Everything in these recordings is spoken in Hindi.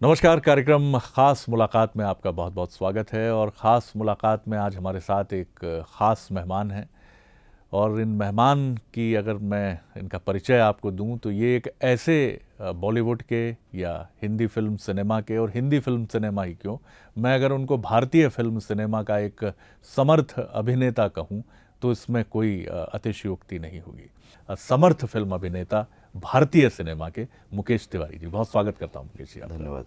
नमस्कार। कार्यक्रम ख़ास मुलाकात में आपका बहुत बहुत स्वागत है। और ख़ास मुलाकात में आज हमारे साथ एक ख़ास मेहमान हैं। और इन मेहमान की अगर मैं इनका परिचय आपको दूं तो ये एक ऐसे बॉलीवुड के या हिंदी फिल्म सिनेमा के, और हिंदी फिल्म सिनेमा ही क्यों, मैं अगर उनको भारतीय फिल्म सिनेमा का एक समर्थ अभिनेता कहूं तो इसमें कोई अतिशयोक्ति नहीं होगी। समर्थ फिल्म अभिनेता भारतीय सिनेमा के मुकेश तिवारी जी, बहुत स्वागत करता हूं मुकेश जी आपका। धन्यवाद।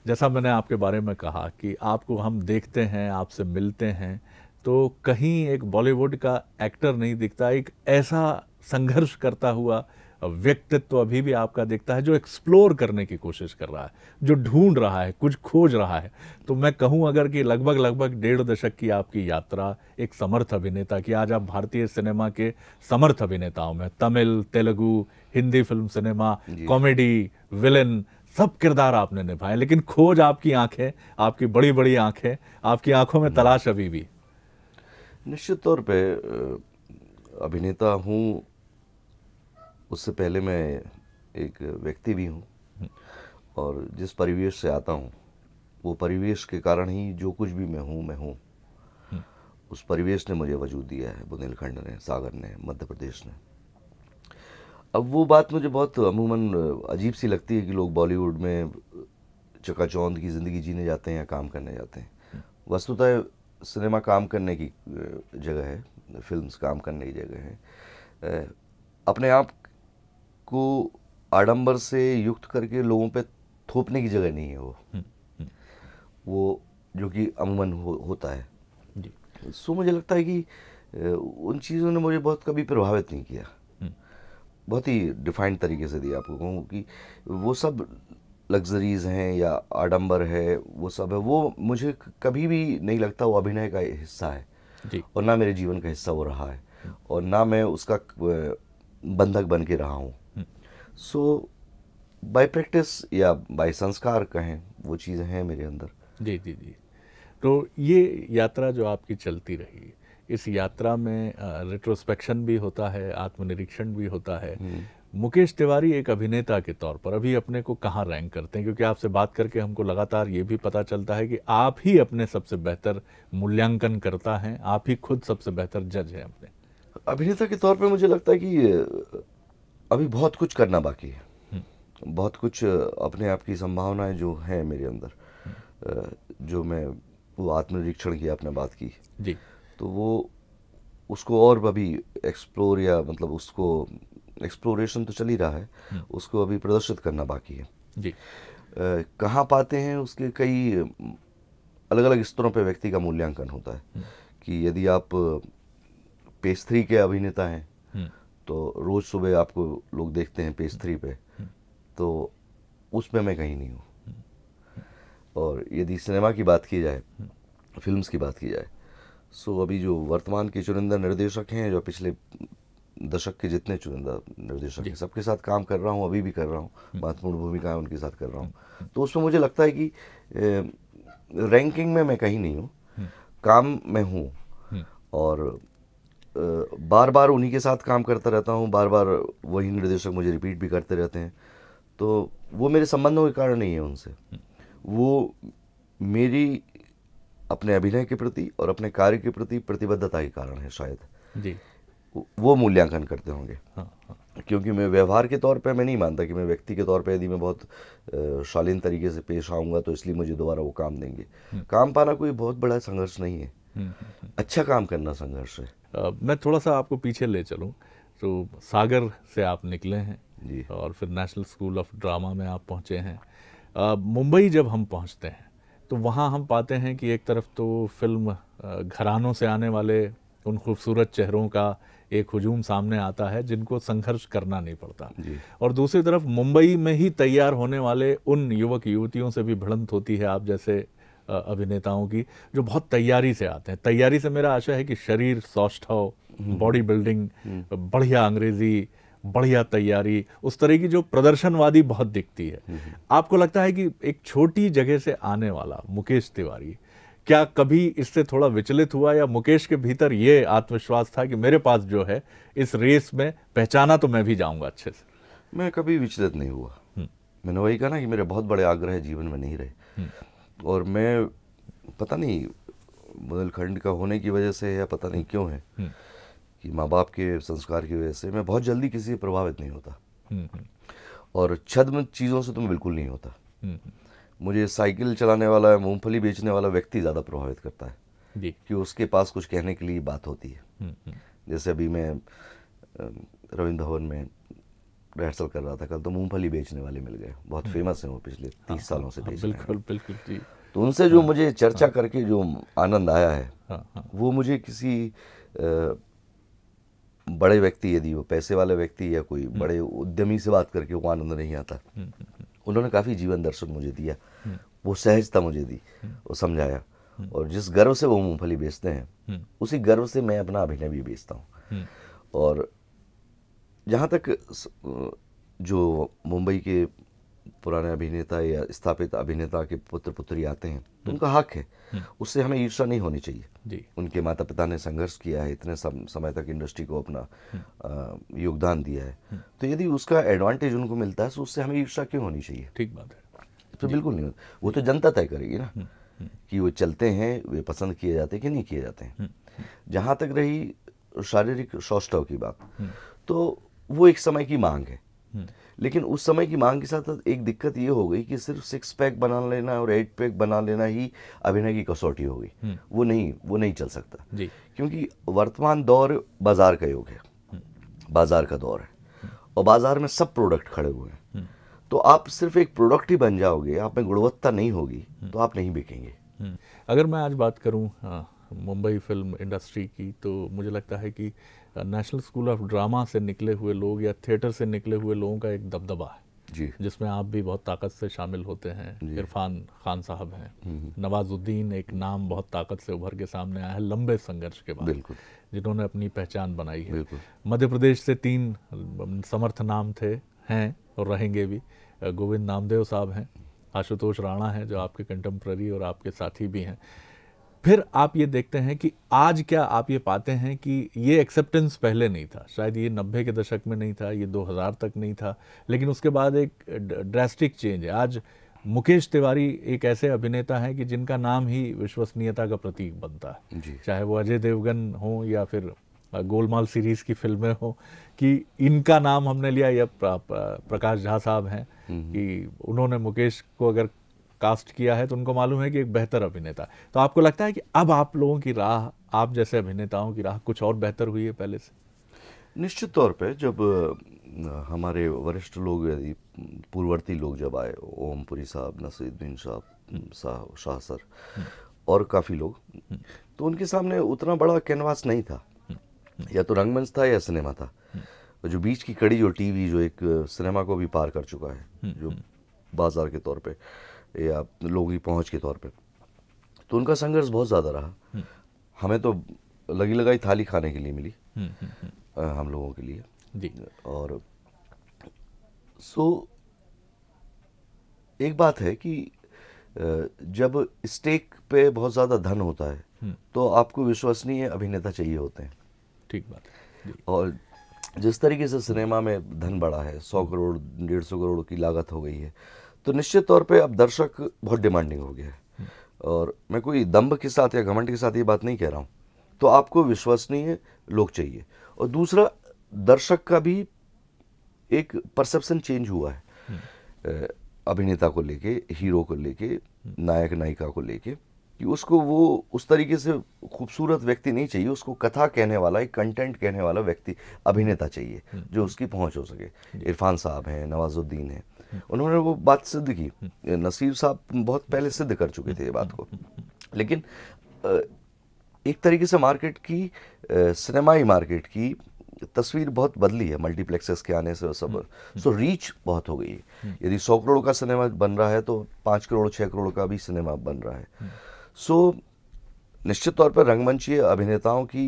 जैसा मैंने आपके बारे में कहा कि आपको हम देखते हैं, आपसे मिलते हैं, तो कहीं एक बॉलीवुड का एक्टर नहीं दिखता, एक ऐसा संघर्ष करता हुआ व्यक्तित्व अभी भी आपका दिखता है जो एक्सप्लोर करने की कोशिश कर रहा है, जो ढूंढ रहा है, कुछ खोज रहा है। तो मैं कहूं अगर कि लगभग लगभग 1.5 दशक की आपकी यात्रा एक समर्थ अभिनेता की, आज आप भारतीय सिनेमा के समर्थ अभिनेताओं में तमिल, तेलुगु, हिंदी फिल्म सिनेमा, जी। कॉमेडी, विलेन, सब किरदार आपने निभाए, लेकिन खोज आपकी आंखें, आपकी बड़ी बड़ी आंखें, आपकी आंखों में तलाश अभी भी। निश्चित तौर पे अभिनेता हूँ, उससे पहले मैं एक व्यक्ति भी हूँ। और जिस परिवेश से आता हूँ वो परिवेश के कारण ही जो कुछ भी मैं हूँ। उस परिवेश ने मुझे वजूद दिया है, बुंदेलखंड ने, सागर ने, मध्य प्रदेश ने। अब वो बात मुझे बहुत अमूमन अजीब सी लगती है कि लोग बॉलीवुड में चकाचौंध की ज़िंदगी जीने जाते हैं या काम करने जाते हैं। वस्तुतः सिनेमा काम करने की जगह है, फिल्म्स काम करने की जगह है। अपने आप को आडंबर से युक्त करके लोगों पे थोपने की जगह नहीं है वो जो कि अमूमन होता है जी। सो मुझे लगता है कि उन चीज़ों ने मुझे बहुत कभी प्रभावित नहीं किया। बहुत ही डिफाइंड तरीके से दिया आपको कहूँ कि वो सब लग्जरीज़ हैं या आडंबर है, वो सब है, वो मुझे कभी भी नहीं लगता वो अभिनय का हिस्सा है। जी। और ना मेरे जीवन का हिस्सा वो रहा है, और ना मैं उसका बंधक बन के रहा हूँ। सो बाय प्रैक्टिस या बाय संस्कार कहें, वो चीज़ें हैं मेरे अंदर। जी जी जी। तो ये यात्रा जो आपकी चलती रही, इस यात्रा में रिट्रोस्पेक्शन भी होता है, आत्मनिरीक्षण भी होता है। मुकेश तिवारी एक अभिनेता के तौर पर अभी अपने को कहाँ रैंक करते हैं? क्योंकि आपसे बात करके हमको लगातार ये भी पता चलता है कि आप ही अपने सबसे बेहतर मूल्यांकन करता हैं, आप ही खुद सबसे बेहतर जज हैं अपने। अभिनेता के तौर पे मुझे लगता है कि अभी बहुत कुछ करना बाकी है। बहुत कुछ अपने आप की संभावनाएं जो हैं मेरे अंदर, जो मैं वो आत्मनिरीक्षण की आपने बात की जी तो वो उसको और अभी एक्सप्लोर या मतलब उसको एक्सप्लोरेशन तो चल ही रहा है, उसको अभी प्रदर्शित करना बाकी है। जी कहाँ पाते हैं उसके कई अलग अलग स्तरों पे व्यक्ति का मूल्यांकन होता है कि यदि आप पेज 3 के अभिनेता हैं तो रोज़ सुबह आपको लोग देखते हैं पेज 3 पे, तो उसमें मैं कहीं नहीं हूँ। और यदि सिनेमा की बात की जाए, फिल्म्स की बात की जाए, सो अभी जो वर्तमान के चुनिंदा निर्देशक हैं, जो पिछले दशक के जितने चुनिंदा निर्देशक हैं, सबके साथ काम कर रहा हूँ, अभी भी कर रहा हूँ, महत्वपूर्ण भूमिकाएं उनके साथ कर रहा हूँ। तो उसमें मुझे लगता है कि रैंकिंग में मैं कहीं नहीं हूँ, काम में हूँ। और बार बार उन्हीं के साथ काम करता रहता हूँ, बार बार वही निर्देशक मुझे रिपीट भी करते रहते हैं। तो वो मेरे संबंधों के कारण नहीं है उनसे, वो मेरी अपने अभिनय के प्रति और अपने कार्य के प्रति प्रतिबद्धता के कारण है शायद। जी। वो मूल्यांकन करते होंगे। हाँ हाँ। क्योंकि मैं व्यवहार के तौर पे मैं नहीं मानता कि मैं व्यक्ति के तौर पे यदि मैं बहुत शालीन तरीके से पेश आऊँगा तो इसलिए मुझे दोबारा वो काम देंगे। काम पाना कोई बहुत बड़ा संघर्ष नहीं है, अच्छा काम करना संघर्ष है। मैं थोड़ा सा आपको पीछे ले चलूं तो सागर से आप निकले हैं जी। और फिर नेशनल स्कूल ऑफ ड्रामा में आप पहुंचे हैं। मुंबई जब हम पहुंचते हैं तो वहाँ हम पाते हैं कि एक तरफ तो फिल्म घरानों से आने वाले उन खूबसूरत चेहरों का एक हुजूम सामने आता है जिनको संघर्ष करना नहीं पड़ता, जी। और दूसरी तरफ मुंबई में ही तैयार होने वाले उन युवक युवतियों से भी भिड़ंत होती है आप जैसे अभिनेताओं की, जो बहुत तैयारी से आते हैं। तैयारी से मेरा आशय है कि शरीर सौष्ठव, बॉडी बिल्डिंग, बढ़िया अंग्रेजी, बढ़िया तैयारी, उस तरह की जो प्रदर्शनवादी बहुत दिखती है। आपको लगता है कि एक छोटी जगह से आने वाला मुकेश तिवारी क्या कभी इससे थोड़ा विचलित हुआ, या मुकेश के भीतर ये आत्मविश्वास था कि मेरे पास जो है इस रेस में पहचाना तो मैं भी जाऊंगा अच्छे से? मैं कभी विचलित नहीं हुआ। मैंने वही कहा ना कि मेरे बहुत बड़े आग्रह जीवन में नहीं रहे, और मैं पता नहीं बुंदेलखंड का होने की वजह से या पता नहीं क्यों है कि माँ बाप के संस्कार की वजह से मैं बहुत जल्दी किसी से प्रभावित नहीं होता, और छद्म चीज़ों से तो मैं बिल्कुल नहीं होता। मुझे साइकिल चलाने वाला, मूंगफली बेचने वाला व्यक्ति ज़्यादा प्रभावित करता है जी। कि उसके पास कुछ कहने के लिए बात होती है। जैसे अभी मैं रविंद्र भवन में रिहर्सल कर रहा था कल, तो मूंगफली बेचने वाले मिल गए, बहुत फेमस हैं वो, पिछले 30 सालों से बेच रहे हैं। बिल्कुल बिल्कुल जी। तो उनसे जो मुझे चर्चा करके जो आनंद आया है, वो मुझे किसी बड़े व्यक्ति, यदि वो पैसे वाले व्यक्ति या कोई बड़े उद्यमी से बात करके वो आनंद नहीं आता। उन्होंने काफ़ी जीवन दर्शन मुझे दिया, वो सहजता मुझे दी, वो समझाया, और जिस गर्व से वो मूंगफली बेचते हैं उसी गर्व से मैं अपना अभिनय भी बेचता हूँ। और जहाँ तक जो मुंबई के पुराने अभिनेता या स्थापित अभिनेता के पुत्र पुत्री आते हैं, तो उनका हक है, उससे हमें ईर्ष्या नहीं होनी चाहिए जी। उनके माता पिता ने संघर्ष किया है, इतने समय तक इंडस्ट्री को अपना योगदान दिया है, तो यदि उसका एडवांटेज उनको मिलता है तो उससे हमें ईर्ष्या क्यों होनी चाहिए? ठीक बात है। तो बिल्कुल नहीं होता, वो तो जनता तय करेगी ना कि वो चलते हैं, वे पसंद किए जाते हैं कि नहीं किए जाते हैं। जहाँ तक रही शारीरिक सौष्ठव की बात, तो वो एक समय की मांग है, लेकिन उस समय की मांग के साथ एक दिक्कत ये हो गई कि सिर्फ 6 पैक बना लेना और 8 पैक बना लेना ही अभिनय की कसौटी हो गई। वो नहीं चल सकता जी। क्योंकि वर्तमान दौर बाजार का युग है, बाजार का दौर है, और बाजार में सब प्रोडक्ट खड़े हुए हैं। तो आप सिर्फ एक प्रोडक्ट ही बन जाओगे, आप में गुणवत्ता नहीं होगी तो आप नहीं बिकेंगे। अगर मैं आज बात करूं मुंबई फिल्म इंडस्ट्री की, तो मुझे लगता है कि नेशनल स्कूल ऑफ ड्रामा से निकले हुए लोग या थिएटर से निकले हुए लोगों का एक दबदबा है जी, जिसमें आप भी बहुत ताकत से शामिल होते हैं। इरफान खान साहब हैं, नवाजुद्दीन एक नाम बहुत ताकत से उभर के सामने आया है लंबे संघर्ष के बाद, बिल्कुल, जिन्होंने अपनी पहचान बनाई है। बिल्कुल। मध्य प्रदेश से 3 समर्थ नाम थे, हैं और रहेंगे भी। गोविंद नामदेव साहब हैं, आशुतोष राणा हैं जो आपके कंटेम्प्ररी और आपके साथी भी हैं। फिर आप ये देखते हैं कि आज क्या आप ये पाते हैं कि ये एक्सेप्टेंस पहले नहीं था, शायद ये 90 के दशक में नहीं था, ये 2000 तक नहीं था, लेकिन उसके बाद एक ड्रास्टिक चेंज है। आज मुकेश तिवारी एक ऐसे अभिनेता हैं कि जिनका नाम ही विश्वसनीयता का प्रतीक बनता है, चाहे वो अजय देवगन हो या फिर गोलमाल सीरीज की फिल्में हो, कि इनका नाम हमने लिया, या प्रकाश झा साहब हैं कि उन्होंने मुकेश को अगर कास्ट किया है तो उनको मालूम है कि एक बेहतर अभिनेता। तो आपको लगता है कि अब आप लोगों की राह, आप जैसे अभिनेताओं की राह कुछ और बेहतर हुई है पहले से? निश्चित तौर पे जब हमारे वरिष्ठ लोग, यदि पूर्ववर्ती लोग जब आए, ओमपुरी साहब, नसीरुद्दीन शाह सर और काफ़ी लोग, तो उनके सामने उतना बड़ा कैनवास नहीं था, या तो रंगमंच था या सिनेमा था। जो बीच की कड़ी, जो टीवी, जो एक सिनेमा को भी पार कर चुका है, जो बाजार के तौर पे या लोगों की पहुंच के तौर पे, तो उनका संघर्ष बहुत ज़्यादा रहा। हमें तो लगी लगाई थाली खाने के लिए मिली, हम लोगों के लिए जी। और एक बात है कि जब स्टेक पे बहुत ज़्यादा धन होता है तो आपको विश्वसनीय अभिनेता चाहिए होते हैं। ठीक बात है। और जिस तरीके से सिनेमा में धन बढ़ा है, 100 करोड़ 150 करोड़ की लागत हो गई है, तो निश्चित तौर पे अब दर्शक बहुत डिमांडिंग हो गया है। और मैं कोई दम्भ के साथ या घमंड के साथ ये बात नहीं कह रहा हूँ, तो आपको विश्वसनीय लोग चाहिए। और दूसरा, दर्शक का भी एक परसेप्शन चेंज हुआ है अभिनेता को लेके, हीरो को लेके, नायक नायिका को लेके, कि उसको वो उस तरीके से खूबसूरत व्यक्ति नहीं चाहिए, उसको कथा कहने वाला, एक कंटेंट कहने वाला व्यक्ति, अभिनेता चाहिए जो उसकी पहुंच हो सके। इरफान साहब हैं, नवाजुद्दीन हैं, उन्होंने वो बात सिद्ध की। नसीर साहब बहुत पहले सिद्ध कर चुके थे ये बात को। लेकिन एक तरीके से मार्केट की, सिनेमाई मार्केट की तस्वीर बहुत बदली है मल्टीप्लेक्सेस के आने से। सब रीच बहुत हो गई है। यदि 100 करोड़ का सिनेमा बन रहा है तो 5 करोड़ 6 करोड़ का भी सिनेमा बन रहा है। निश्चित तौर पर रंगमंचीय अभिनेताओं की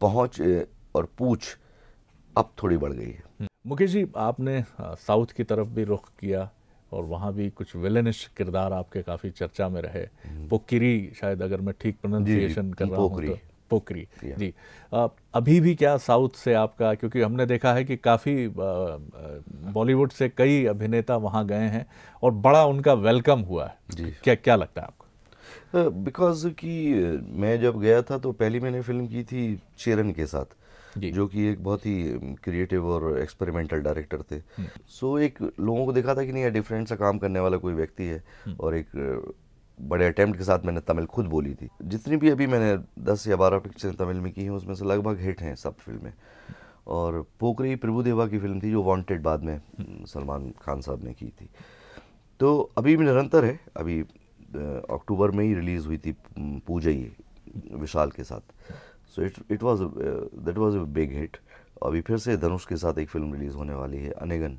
पहुंच और पूछ अब थोड़ी बढ़ गई है। मुकेश जी, आपने साउथ की तरफ भी रुख किया और वहाँ भी कुछ विलेनिश किरदार आपके काफ़ी चर्चा में रहे। पोक्किरी, शायद अगर मैं ठीक प्रोनाउंसिएशन कर रहा हूँ तो पोकरी जी। अभी भी क्या साउथ से आपका, क्योंकि हमने देखा है कि काफ़ी बॉलीवुड से कई अभिनेता वहाँ गए हैं और बड़ा उनका वेलकम हुआ है जी। क्या क्या लगता है आपको? बिकॉज कि मैं जब गया था तो पहली मैंने फिल्म की थी चेरन के साथ, जी। जो कि एक बहुत ही क्रिएटिव और एक्सपेरिमेंटल डायरेक्टर थे। सो एक लोगों को देखा था कि नहीं, ये डिफरेंट सा काम करने वाला कोई व्यक्ति है। और एक बड़े अटेम्प्ट के साथ मैंने तमिल खुद बोली थी। जितनी भी अभी मैंने 10 या 12 पिक्चर तमिल में की हैं उसमें से लगभग हिट हैं सब फिल्में। और पोकरी प्रभुदेवा की फिल्म थी जो वांटेड बाद में सलमान खान साहब ने की थी। तो अभी भी निरंतर है। अभी अक्टूबर में ही रिलीज़ हुई थी पूजई विशाल के साथ। So it was that was a big hit. अभी फिर से धनुष के साथ एक फिल्म रिलीज़ होने वाली है, अनेगन।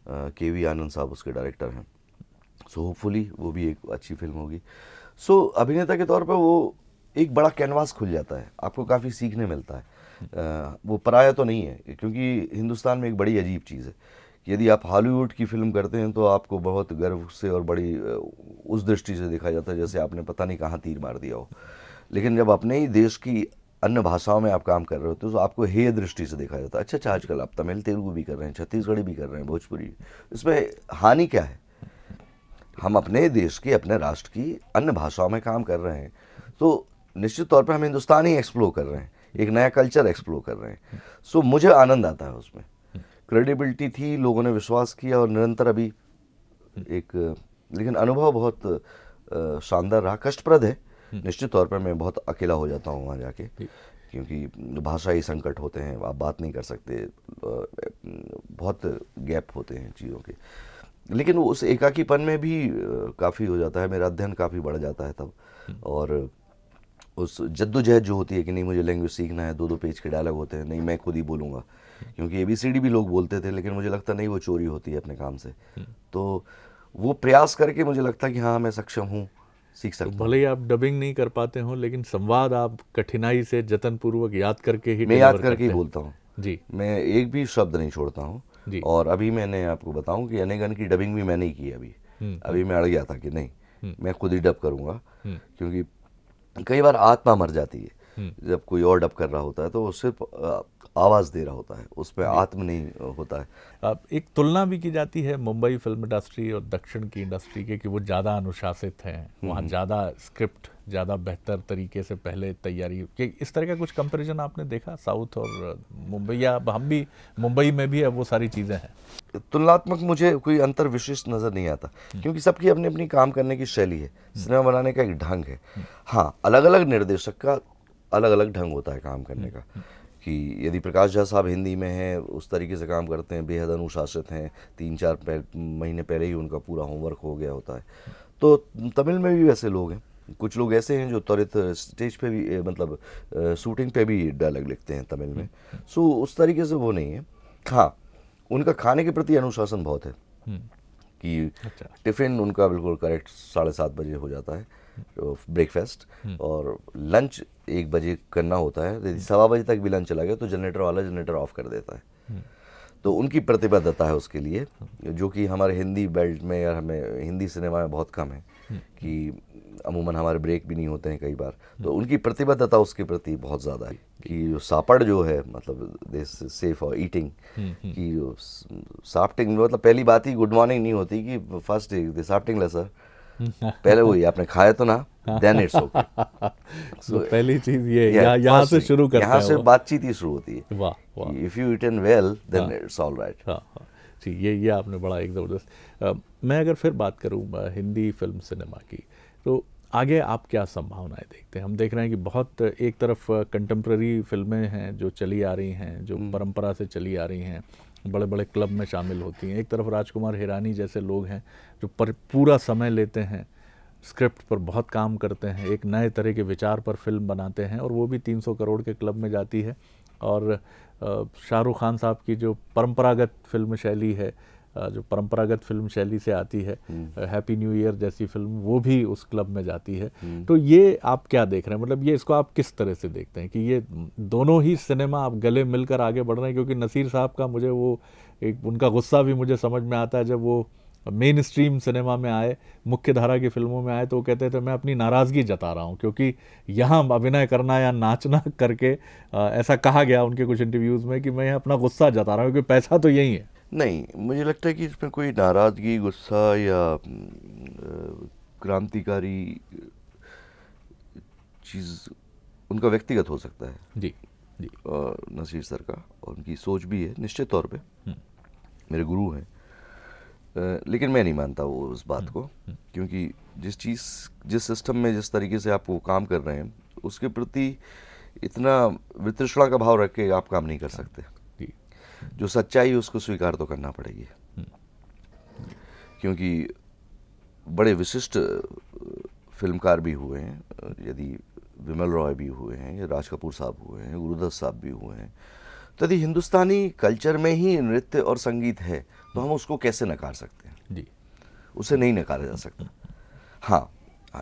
केवी आनंद साहब उसके डायरेक्टर हैं। सो होपफुली वो भी एक अच्छी फिल्म होगी। सो अभिनेता के तौर पर वो एक बड़ा कैनवास खुल जाता है, आपको काफ़ी सीखने मिलता है। वो पराया तो नहीं है, क्योंकि हिंदुस्तान में एक बड़ी अजीब चीज़ है। यदि आप हॉलीवुड की फिल्म करते हैं तो आपको बहुत गर्व से और बड़ी उस दृष्टि से देखा जाता है जैसे आपने पता नहीं कहाँ तीर मार दिया हो। लेकिन जब अपने ही देश की अन्य भाषाओं में आप काम कर रहे होते हो तो आपको हेय दृष्टि से देखा जाता है। अच्छा आजकल आप तमिल तेलुगु भी कर रहे हैं, छत्तीसगढ़ी भी कर रहे हैं, भोजपुरी, इसमें हानि क्या है? हम अपने देश की, अपने राष्ट्र की अन्य भाषाओं में काम कर रहे हैं तो निश्चित तौर पर हम हिंदुस्तान ही एक्सप्लोर कर रहे हैं, एक नया कल्चर एक्सप्लोर कर रहे हैं। सो मुझे आनंद आता है उसमें, क्रेडिबिलिटी थी, लोगों ने विश्वास किया और निरंतर अभी एक, लेकिन अनुभव बहुत शानदार रहा। कष्टप्रद है निश्चित तौर पर, मैं बहुत अकेला हो जाता हूँ वहाँ जाके, क्योंकि भाषाई संकट होते हैं, आप बात नहीं कर सकते, बहुत गैप होते हैं चीज़ों के। लेकिन उस एकाकीपन में भी काफ़ी हो जाता है, मेरा अध्ययन काफ़ी बढ़ जाता है तब। और उस जद्दोजहद जो होती है कि नहीं मुझे लैंग्वेज सीखना है, 2-2 पेज के डायलॉग होते हैं, नहीं मैं खुद ही बोलूँगा, क्योंकि ABCD भी लोग बोलते थे लेकिन मुझे लगता नहीं वो चोरी होती है अपने काम से। तो वो प्रयास करके मुझे लगता कि हाँ मैं सक्षम हूँ, सीख सकता हूँ। भले ही आप डबिंग नहीं कर पाते हो लेकिन संवाद आप कठिनाई से जतन पूर्वक याद करके ही मैं याद डिलीवर करके ही करते हैं। बोलता हूँ जी मैं एक भी शब्द नहीं छोड़ता हूँ। जी। और अभी मैंने आपको बताऊं कि अनेगन की डबिंग भी मैंने ही की अभी मैं अड़ गया था कि नहीं मैं खुद ही डब करूँगा, क्योंकि कई बार आत्मा मर जाती है जब कोई और डब कर रहा होता है तो वो सिर्फ आवाज़ दे रहा होता है, उसमें आत्म नहीं होता है। अब एक तुलना भी की जाती है मुंबई फिल्म इंडस्ट्री और दक्षिण की इंडस्ट्री के कि वो ज़्यादा अनुशासित हैं, वहाँ ज़्यादा स्क्रिप्ट ज़्यादा बेहतर तरीके से पहले तैयारी कि इस तरह का कुछ कंपैरिजन आपने देखा साउथ और मुंबई, या हम भी मुंबई में भी अब वो सारी चीज़ें हैं? तुलनात्मक मुझे कोई अंतर विशिष्ट नज़र नहीं आता, क्योंकि सबकी अपनी अपनी काम करने की शैली है, सिनेमा बनाने का एक ढंग है। हाँ, अलग अलग निर्देशक का अलग अलग ढंग होता है काम करने का, कि यदि प्रकाश झा साहब हिंदी में हैं उस तरीके से काम करते हैं, बेहद अनुशासित हैं, 3-4 महीने पहले ही उनका पूरा होमवर्क हो गया होता है। तो तमिल में भी वैसे लोग हैं, कुछ लोग ऐसे हैं जो त्वरित स्टेज पे भी मतलब शूटिंग पे भी डायलॉग लिखते हैं तमिल में। सो उस तरीके से वो नहीं है। हाँ, उनका खाने के प्रति अनुशासन बहुत है कि टिफ़िन उनका बिल्कुल करेक्ट 7:30 बजे हो जाता है ब्रेकफास्ट, और लंच 1 बजे करना होता है। यदि 1:15 बजे तक भी लंच चला गया तो जनरेटर वाला जनरेटर ऑफ कर देता है। तो उनकी प्रतिबद्धता है उसके लिए, जो कि हमारे हिंदी बेल्ट में या हमें हिंदी सिनेमा में बहुत कम है, कि अमूमन हमारे ब्रेक भी नहीं होते हैं कई बार। तो उनकी प्रतिबद्धता उसके प्रति बहुत ज़्यादा है कि जो सापड़ जो है मतलब दिस सेफ फॉर ईटिंग, कि जो साफ्टिंग मतलब पहली बात ही गुड मॉर्निंग नहीं होती कि फर्स्ट दिस साफ्टिंग ले सर, पहले वही आपने खाया तो ना, देन इट्स ओके। तो पहली चीज़ ये यहाँ से शुरू करते हैं, यहाँ से बातचीत ही शुरू होती है। वाह वाह, if you eaten well then it's all right. हाँ हाँ जी, ये आपने बड़ा एक ज़बरदस्त। मैं अगर फिर बात करूँ हिंदी फिल्म सिनेमा की, तो आगे आप क्या संभावनाएं देखते हैं? हम देख रहे हैं कि बहुत एक तरफ कंटेम्प्रेरी फिल्में हैं जो चली आ रही हैं, जो परंपरा से चली आ रही हैं, बड़े बड़े क्लब में शामिल होती हैं। एक तरफ राजकुमार हिरानी जैसे लोग हैं जो पूरा समय लेते हैं, स्क्रिप्ट पर बहुत काम करते हैं, एक नए तरह के विचार पर फिल्म बनाते हैं, और वो भी 300 करोड़ के क्लब में जाती है। और शाहरुख खान साहब की जो परंपरागत फिल्म शैली है, जो परंपरागत फिल्म शैली से आती है, हैप्पी न्यू ईयर जैसी फिल्म, वो भी उस क्लब में जाती है। तो ये आप क्या देख रहे हैं, मतलब ये इसको आप किस तरह से देखते हैं कि ये दोनों ही सिनेमा आप गले मिलकर आगे बढ़ रहे हैं? क्योंकि नसीर साहब का मुझे वो एक उनका गुस्सा भी मुझे समझ में आता है जब वो मेन स्ट्रीम सिनेमा में आए, मुख्य धारा की फिल्मों में आए, तो वो कहते थे मैं अपनी नाराज़गी जता रहा हूँ, क्योंकि यहाँ अभिनय करना या नाचना करके ऐसा कहा गया उनके कुछ इंटरव्यूज़ में कि मैं अपना गुस्सा जता रहा हूँ, क्योंकि पैसा तो यही है। नहीं, मुझे लगता है कि इसमें कोई नाराज़गी, गुस्सा या क्रांतिकारी चीज़ उनका व्यक्तिगत हो सकता है। जी जी। नसीर सर का, और उनकी सोच भी है निश्चित तौर पे, मेरे गुरु हैं, लेकिन मैं नहीं मानता वो उस बात को, क्योंकि जिस सिस्टम में जिस तरीके से आप वो काम कर रहे हैं उसके प्रति इतना वितृष्णा का भाव रख के आप काम नहीं कर सकते। जो सच्चाई है उसको स्वीकार तो करना पड़ेगी, क्योंकि बड़े विशिष्ट फिल्मकार भी हुए हैं, यदि विमल रॉय भी हुए हैं, या राज कपूर साहब हुए हैं, गुरुदत्त साहब भी हुए हैं, तो यदि हिंदुस्तानी कल्चर में ही नृत्य और संगीत है तो हम उसको कैसे नकार सकते हैं? जी, उसे नहीं नकारा जा सकता। हाँ,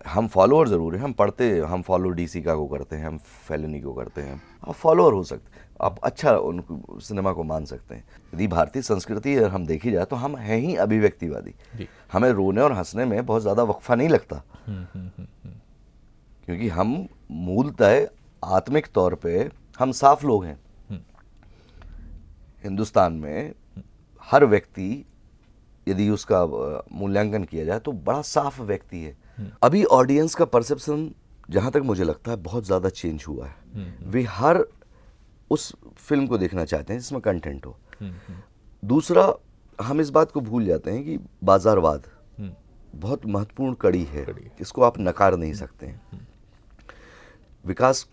हम फॉलोअर ज़रूर हैं, हम पढ़ते, हम फॉलो डीसी का को करते हैं, हम फेलिनी को करते हैं, आप फॉलोअर हो सकते हैं, आप अच्छा उन सिनेमा को मान सकते हैं। यदि भारतीय संस्कृति अगर हम देखी जाए तो हम हैं ही अभिव्यक्तिवादी। हमें रोने और हंसने में बहुत ज़्यादा वक्फा नहीं लगता, क्योंकि हम मूलतः आत्मिक तौर पे हम साफ लोग हैं। हिंदुस्तान में हर व्यक्ति, यदि उसका मूल्यांकन किया जाए तो बड़ा साफ व्यक्ति है। अभी ऑडियंस का परसेप्शन, जहाँ तक मुझे लगता है, बहुत ज़्यादा चेंज हुआ है। वे हर उस फिल्म को देखना चाहते हैं जिसमें कंटेंट हो। दूसरा, हम इस बात को भूल जाते हैं कि बाजारवाद बहुत महत्वपूर्ण कड़ी है, इसको आप नकार नहीं सकते हैं। विकास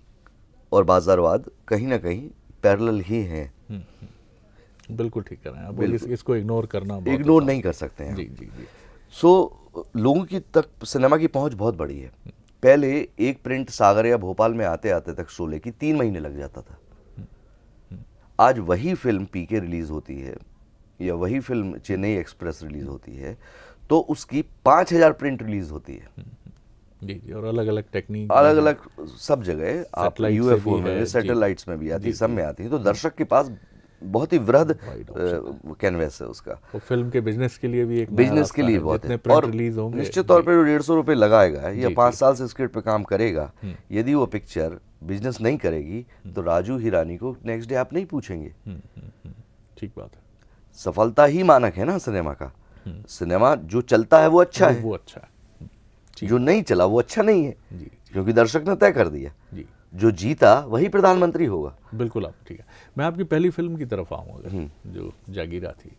और बाजारवाद कहीं ना कहीं पैरेलल ही हैं। बिल्कुल ठीक कर रहे हैं आप, इसको इग्नोर नहीं कर सकते हैं। जी जी जी। लोगों की तक सिनेमा की पहुंच बहुत बड़ी है। पहले एक प्रिंट सागर या भोपाल में आते आते तक शोले की 3 महीने लग जाता था। आज वही फिल्म पीके रिलीज होती है या वही फिल्म चेन्नई एक्सप्रेस रिलीज होती है तो उसकी 5000 प्रिंट रिलीज होती है। जी जी, और अलग अलग टेक्निक, अलग अलग सब जगह, आप यूएफओ में, सैटेलाइट्स में भी आती है, सब में आती है, तो दर्शक के पास बहुत ही वृहद कैनवस है उसका। वो फिल्म के बिजनेस के लिए भी एक बिजनेस के लिए बहुत है, और निश्चित तौर पर 150 रुपये लगाएगा या 5 साल से स्क्रिप्ट पे काम करेगा, यदि वो पिक्चर बिजनेस नहीं करेगी तो राजू हिरानी को नेक्स्ट डे आप नहीं पूछेंगे। ठीक बात है। सफलता ही मानक है ना सिनेमा का। सिनेमा जो चलता है वो अच्छा है, वो अच्छा है, जो नहीं चला वो अच्छा नहीं है, क्योंकि दर्शक ने तय कर दिया। जो जीता वही प्रधानमंत्री होगा। बिल्कुल, आप ठीक है। मैं आपकी पहली फिल्म की तरफ आऊँगा, जो जागीरा थी,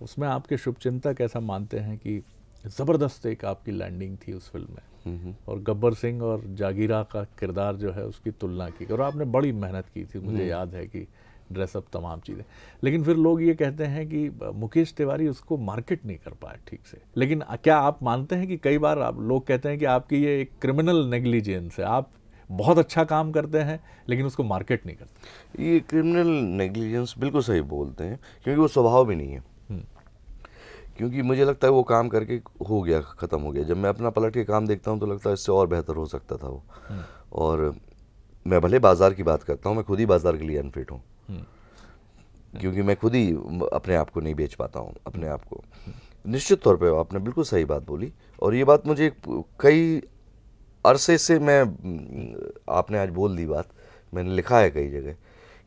उसमें आपके शुभचिंतक ऐसा मानते हैं कि ज़बरदस्त एक आपकी लैंडिंग थी उस फिल्म में, और गब्बर सिंह और जागीरा का किरदार जो है उसकी तुलना की, और आपने बड़ी मेहनत की थी, मुझे याद है कि ड्रेसअप, तमाम चीज़ें। लेकिन फिर लोग ये कहते हैं कि मुकेश तिवारी उसको मार्केट नहीं कर पाए ठीक से। लेकिन क्या आप मानते हैं कि कई बार आप लोग कहते हैं कि आपकी ये एक क्रिमिनल नेग्लिजेंस है, आप बहुत अच्छा काम करते हैं लेकिन उसको मार्केट नहीं करते? ये क्रिमिनल नेग्लिजेंस बिल्कुल सही बोलते हैं, क्योंकि वो स्वभाव भी नहीं है। क्योंकि मुझे लगता है वो काम करके हो गया, ख़त्म हो गया। जब मैं अपना पलट के काम देखता हूँ तो लगता है इससे और बेहतर हो सकता था वो। और मैं भले बाज़ार की बात करता हूँ, मैं खुद ही बाज़ार के लिए अनफिट हूँ, क्योंकि मैं खुद ही अपने आप को नहीं बेच पाता हूँ, अपने आप को। निश्चित तौर पे आपने बिल्कुल सही बात बोली, और ये बात मुझे कई अरसे से आपने आज बोल दी बात, मैंने लिखा है कई जगह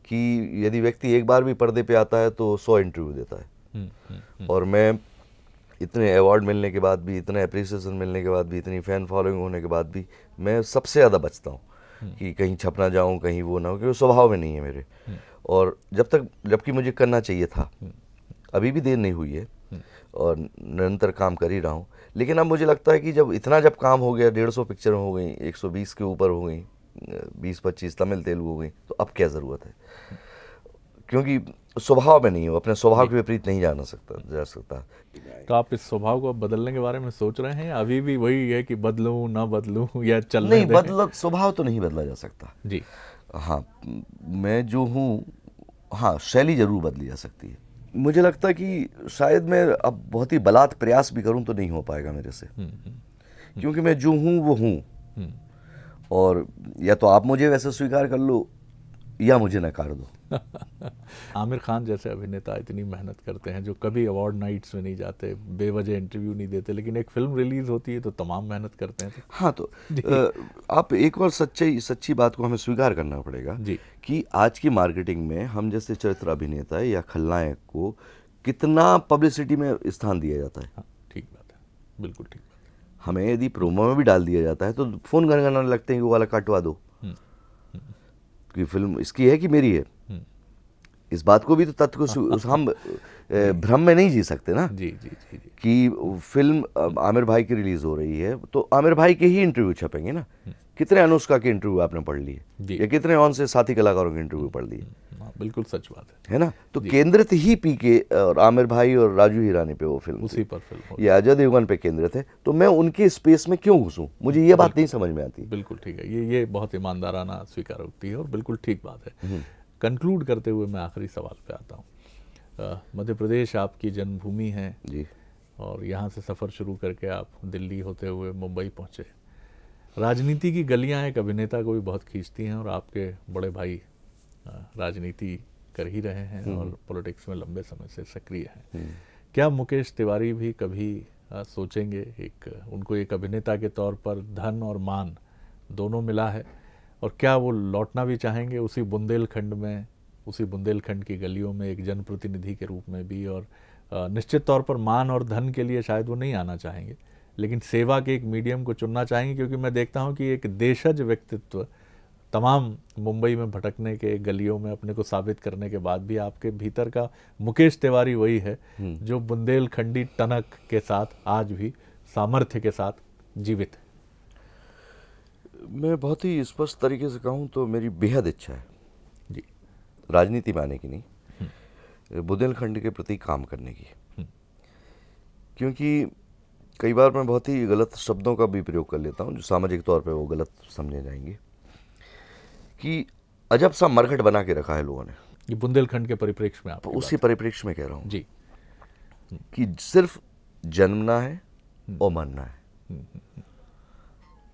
कि यदि व्यक्ति एक बार भी पर्दे पे आता है तो 100 इंटरव्यू देता है। और मैं इतने अवार्ड मिलने के बाद भी, इतने अप्रिसिएशन मिलने के बाद भी, इतनी फ़ैन फॉलोइंग होने के बाद भी मैं सबसे ज़्यादा बचता हूँ कि कहीं छप ना जाऊँ, कहीं वो ना हो, क्योंकि स्वभाव में नहीं है मेरे। और जबकि मुझे करना चाहिए था, अभी भी देर नहीं हुई है और निरंतर काम कर ही रहा हूँ। लेकिन अब मुझे लगता है कि जब काम हो गया, 150 पिक्चर हो गई, 120 के ऊपर हो गई, 20-25 तमिल तेलुगु हो गई, तो अब क्या ज़रूरत है? क्योंकि स्वभाव में नहीं हो, अपने स्वभाव के विपरीत नहीं जा सकता। तो आप इस स्वभाव को बदलने के बारे में सोच रहे हैं, अभी भी वही है कि बदलूं ना बदलूं या चलने नहीं? बदला स्वभाव तो नहीं बदला जा सकता जी। हाँ, मैं जो हूँ, हाँ, शैली जरूर बदली जा सकती है। मुझे लगता है कि शायद मैं अब बहुत ही बलात् प्रयास भी करूं तो नहीं हो पाएगा मेरे से, क्योंकि मैं जो हूं वो हूं। और या तो आप मुझे वैसे स्वीकार कर लो या मुझे नकार दो। आमिर खान जैसे अभिनेता इतनी मेहनत करते हैं, जो कभी अवार्ड नाइट्स में नहीं जाते, बेवजह इंटरव्यू नहीं देते, लेकिन एक फिल्म रिलीज होती है तो तमाम मेहनत करते हैं। हाँ, तो आप एक और सच्ची बात को हमें स्वीकार करना पड़ेगा जी। कि आज की मार्केटिंग में हम जैसे चरित्र अभिनेता या खलनायक को कितना पब्लिसिटी में स्थान दिया जाता है। हाँ, ठीक बात है, बिल्कुल ठीक बात है। हमें यदि प्रोमो में भी डाल दिया जाता है तो फ़ोन घरघराने लगते हैं कि वो वाला कटवा दो, कि फिल्म इसकी है कि मेरी है। इस बात को भी तो तथ्य को हम भ्रम में नहीं जी सकते ना। जी जी जी जी। कि फिल्म आमिर भाई की रिलीज हो रही है तो आमिर भाई के ही इंटरव्यू छपेंगे ना। कितने अनुष्का के इंटरव्यू आपने पढ़ लिए, या कितने और से साथी कलाकारों के इंटरव्यू पढ़ लिए। बिल्कुल सच बात है ना। तो केंद्रित ही पीके और आमिर भाई और राजू हिरानी पे वो फिल्म, उसी पर फिल्म, ये अजय देवगन पे केंद्रित है, तो मैं उनके स्पेस में क्यों घुसूं? मुझे ये बात नहीं समझ में आती। बिल्कुल ठीक है, ये बहुत ईमानदाराना स्वीकारोक्ति है और बिल्कुल ठीक बात है। कंक्लूड करते हुए मैं आखिरी सवाल पे आता हूँ। मध्य प्रदेश आपकी जन्मभूमि है जी, और यहाँ से सफ़र शुरू करके आप दिल्ली होते हुए मुंबई पहुँचे। राजनीति की गलियाँ एक अभिनेता को भी बहुत खींचती हैं और आपके बड़े भाई राजनीति कर ही रहे हैं और पॉलिटिक्स में लंबे समय से सक्रिय हैं। क्या मुकेश तिवारी भी कभी सोचेंगे, उनको एक अभिनेता के तौर पर धन और मान दोनों मिला है, और क्या वो लौटना भी चाहेंगे उसी बुंदेलखंड में, उसी बुंदेलखंड की गलियों में एक जनप्रतिनिधि के रूप में भी? और निश्चित तौर पर मान और धन के लिए शायद वो नहीं आना चाहेंगे, लेकिन सेवा के एक मीडियम को चुनना चाहेंगे, क्योंकि मैं देखता हूं कि एक देशज व्यक्तित्व तमाम मुंबई में भटकने के गलियों में अपने को साबित करने के बाद भी आपके भीतर का मुकेश तिवारी वही है जो बुंदेलखंडी टनक के साथ आज भी सामर्थ्य के साथ जीवित है। मैं बहुत ही स्पष्ट तरीके से कहूँ तो मेरी बेहद इच्छा है जी, राजनीति में आने की नहीं, बुंदेलखंड के प्रति काम करने की। क्योंकि कई बार मैं बहुत ही गलत शब्दों का भी प्रयोग कर लेता हूँ जो सामाजिक तौर पे वो गलत समझे जाएंगे, कि अजब सा मरघट बना के रखा है लोगों ने। ये बुंदेलखंड के परिप्रेक्ष्य में आप उसी परिप्रेक्ष्य में कह रहा हूँ जी, कि सिर्फ जन्मना है और मरना है,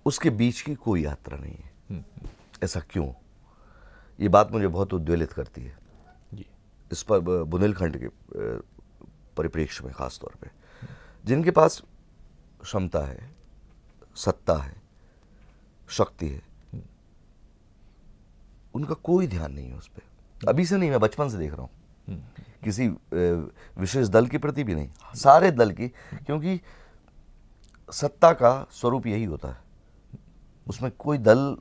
उसके बीच की कोई यात्रा नहीं है। ऐसा क्यों? ये बात मुझे बहुत उद्वेलित करती है जी। इस पर बुंदेलखंड के परिप्रेक्ष्य में खास तौर पे, जिनके पास क्षमता है, सत्ता है, शक्ति है, उनका कोई ध्यान नहीं है उस पर। अभी से नहीं, मैं बचपन से देख रहा हूँ, किसी विशेष दल के प्रति भी नहीं, सारे दल की। क्योंकि सत्ता का स्वरूप यही होता है, उसमें कोई दल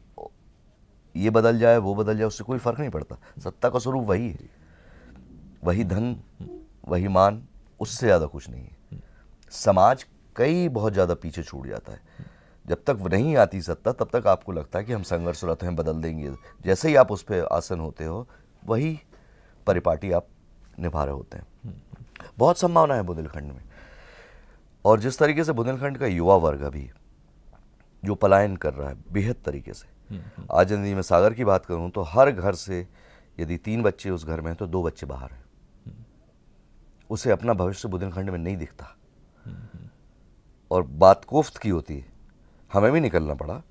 ये बदल जाए वो बदल जाए उससे कोई फर्क नहीं पड़ता। सत्ता का स्वरूप वही है, वही धन, वही मान, उससे ज़्यादा कुछ नहीं है। समाज कई बहुत ज़्यादा पीछे छूट जाता है। जब तक नहीं आती सत्ता तब तक आपको लगता है कि हम संघर्षरत हैं, बदल देंगे। जैसे ही आप उस पर आसन होते हो वही परिपाटी आप निभा रहे होते हैं। बहुत संभावना है बुंदेलखंड में, और जिस तरीके से बुंदेलखंड का युवा वर्ग अभी जो पलायन कर रहा है बेहद तरीके से। आज यदि मैं सागर की बात करूं तो हर घर से यदि 3 बच्चे उस घर में हैं तो 2 बच्चे बाहर हैं। उसे अपना भविष्य बुंदेलखंड में नहीं दिखता। और बात कोफ्त की होती है, हमें भी निकलना पड़ा,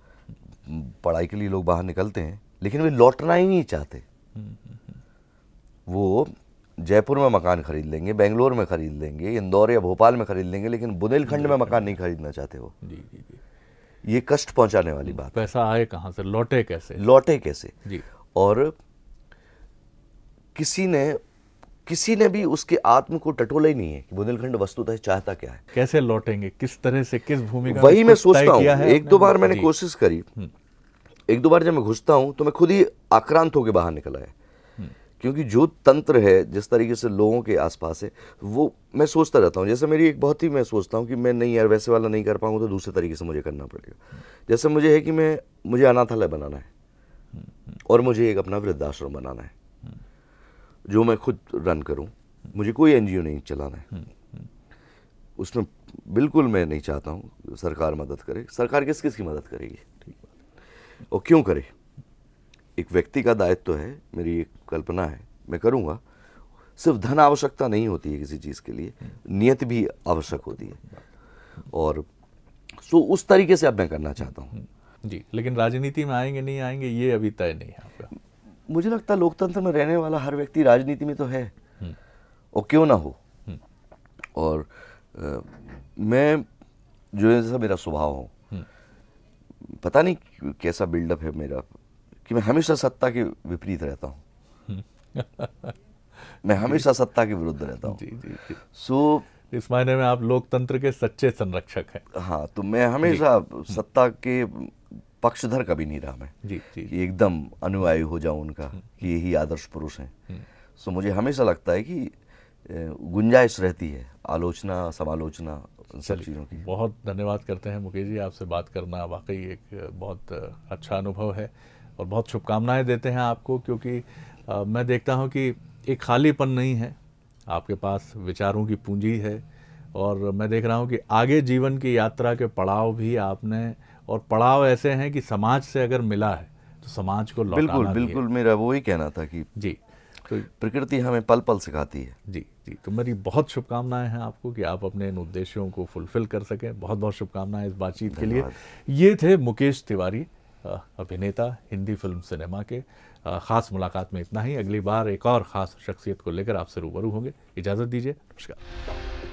पढ़ाई के लिए लोग बाहर निकलते हैं, लेकिन वे लौटना ही नहीं चाहते। वो जयपुर में मकान खरीद लेंगे, बेंगलोर में खरीद लेंगे, इंदौर या भोपाल में खरीद लेंगे, लेकिन बुंदेलखंड में मकान नहीं खरीदना चाहते वो। जी जी जी। ये कष्ट पहुंचाने वाली बात। पैसा आए कहाँ से, लौटे कैसे? लौटे कैसे जी। और किसी ने भी उसके आत्म को टटोला ही नहीं है कि बुंदेलखंड वस्तुतः चाहता क्या है, कैसे लौटेंगे, किस तरह से, किस भूमिका। वही मैं सोचता हूँ। एक दो बार मैंने कोशिश करी, एक दो बार जब मैं घुसता हूँ तो मैं खुद ही आक्रांत होकर बाहर निकल आया। क्योंकि जो तंत्र है, जिस तरीके से लोगों के आसपास है, वो मैं सोचता रहता हूँ। जैसे मेरी एक बहुत ही, मैं सोचता हूँ कि मैं नहीं यार वैसे वाला नहीं कर पाऊंगा तो दूसरे तरीके से मुझे करना पड़ेगा। जैसे मुझे है कि मुझे अनाथालय बनाना है और मुझे एक अपना वृद्धाश्रम बनाना है जो मैं खुद रन करूं। मुझे कोई एनजीओ नहीं चलाना है, उसमें बिल्कुल मैं नहीं चाहता हूं सरकार मदद करे। सरकार किस किस की मदद करेगी, ठीक है, और क्यों करे? एक व्यक्ति का दायित्व है, मेरी एक कल्पना है, मैं करूंगा। सिर्फ धन आवश्यकता नहीं होती है किसी चीज़ के लिए, नियत भी आवश्यक होती है। और सो उस तरीके से अब मैं करना चाहता हूँ। जी। लेकिन राजनीति में आएंगे नहीं आएंगे ये अभी तय नहीं है आपका? मुझे लगता है लोकतंत्र में रहने वाला हर व्यक्ति राजनीति में तो है, और क्यों ना हो। और मैं जो है, जैसा मेरा स्वभाव हो, पता नहीं कैसा बिल्डअप है मेरा, कि मैं हमेशा सत्ता के विपरीत रहता हूँ। मैं हमेशा सत्ता के विरुद्ध रहता हूँ। जी जी जी। सो इस मायने में आप लोकतंत्र के सच्चे संरक्षक हैं। हाँ, तो मैं हमेशा सत्ता के पक्षधर कभी नहीं रहा मैं, जी जी। कि एकदम अनुयायी हो जाऊं उनका कि यही आदर्श पुरुष हैं। सो मुझे हमेशा लगता है कि गुंजाइश रहती है आलोचना, समालोचना, सब चीज़ों की। बहुत धन्यवाद करते हैं मुकेश जी, आपसे बात करना वाकई एक बहुत अच्छा अनुभव है, और बहुत शुभकामनाएं देते हैं आपको, क्योंकि मैं देखता हूं कि एक खालीपन नहीं है, आपके पास विचारों की पूंजी है, और मैं देख रहा हूं कि आगे जीवन की यात्रा के पड़ाव भी आपने, और पड़ाव ऐसे हैं कि समाज से अगर मिला है तो समाज को बिल्कुल लौटाना भी है। बिल्कुल, मेरा वही कहना था कि जी, तो प्रकृति हमें पल पल सिखाती है। जी जी, तो मेरी बहुत शुभकामनाएं हैं आपको कि आप अपने इन उद्देश्यों को फुलफिल कर सकें। बहुत बहुत शुभकामनाएं इस बातचीत के लिए। ये थे मुकेश तिवारी, अभिनेता, हिंदी फिल्म सिनेमा के। ख़ास मुलाकात में इतना ही। अगली बार एक और ख़ास शख्सियत को लेकर आपसे रूबरू होंगे। इजाज़त दीजिए, नमस्कार।